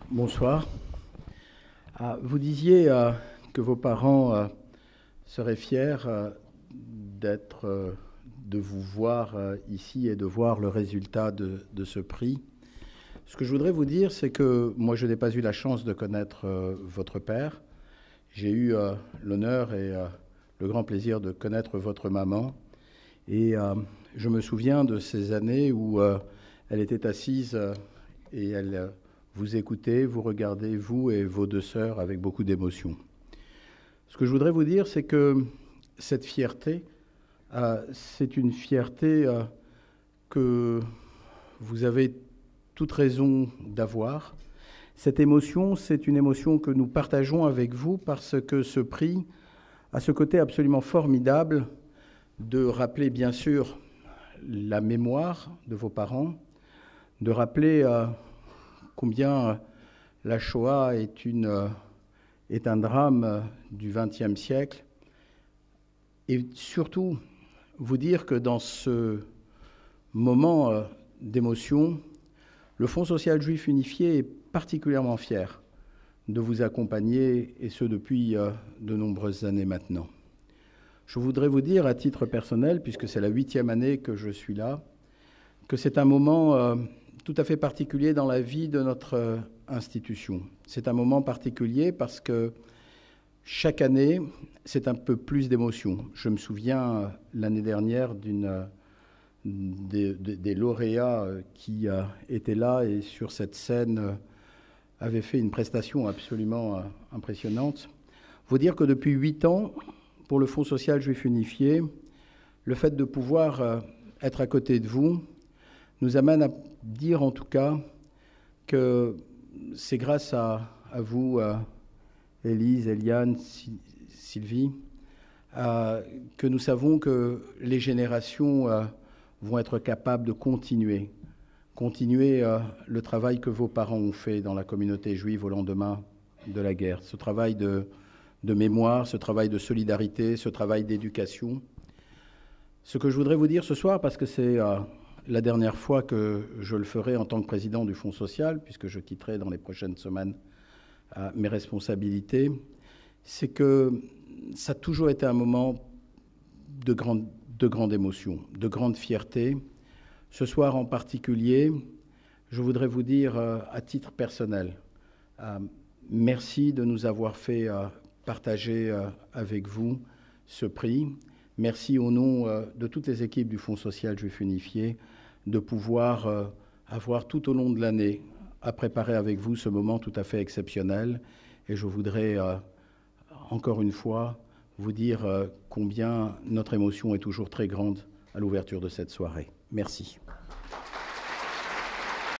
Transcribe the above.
Bonsoir. Vous disiez que vos parents seraient fiers de vous voir ici et de voir le résultat de ce prix. Ce que je voudrais vous dire, c'est que moi, je n'ai pas eu la chance de connaître votre père. J'ai eu l'honneur et le grand plaisir de connaître votre maman. Et je me souviens de ces années où elle était assise et elle vous écoutait, vous regardez, vous et vos deux sœurs, avec beaucoup d'émotion. Ce que je voudrais vous dire, c'est que cette fierté, c'est une fierté que vous avez toute raison d'avoir. Cette émotion, c'est une émotion que nous partageons avec vous parce que ce prix a ce côté absolument formidable de rappeler bien sûr la mémoire de vos parents, de rappeler combien la Shoah est un drame du XXe siècle, et surtout vous dire que dans ce moment d'émotion, le Fonds social juif unifié est particulièrement fier de vous accompagner, et ce depuis de nombreuses années maintenant. Je voudrais vous dire à titre personnel, puisque c'est la 8e année que je suis là, que c'est un moment tout à fait particulier dans la vie de notre institution. C'est un moment particulier parce que chaque année, c'est un peu plus d'émotion. Je me souviens l'année dernière des lauréats qui étaient là et sur cette scène avaient fait une prestation absolument impressionnante. Vous dire que depuis 8 ans, pour le Fonds social juif unifié, le fait de pouvoir être à côté de vous nous amène à dire en tout cas que c'est grâce à vous, Élise, Eliane, Sylvie, que nous savons que les générations vont être capables de continuer le travail que vos parents ont fait dans la communauté juive au lendemain de la guerre, ce travail de mémoire, ce travail de solidarité, ce travail d'éducation. Ce que je voudrais vous dire ce soir, parce que c'est la dernière fois que je le ferai en tant que président du Fonds social, puisque je quitterai dans les prochaines semaines mes responsabilités, c'est que ça a toujours été un moment de grande émotion, de grande fierté. Ce soir en particulier, je voudrais vous dire à titre personnel, merci de nous avoir fait partager avec vous ce prix. Merci au nom de toutes les équipes du Fonds social juif unifié de pouvoir avoir tout au long de l'année à préparer avec vous ce moment tout à fait exceptionnel. Et je voudrais encore une fois vous dire combien notre émotion est toujours très grande à l'ouverture de cette soirée. Merci.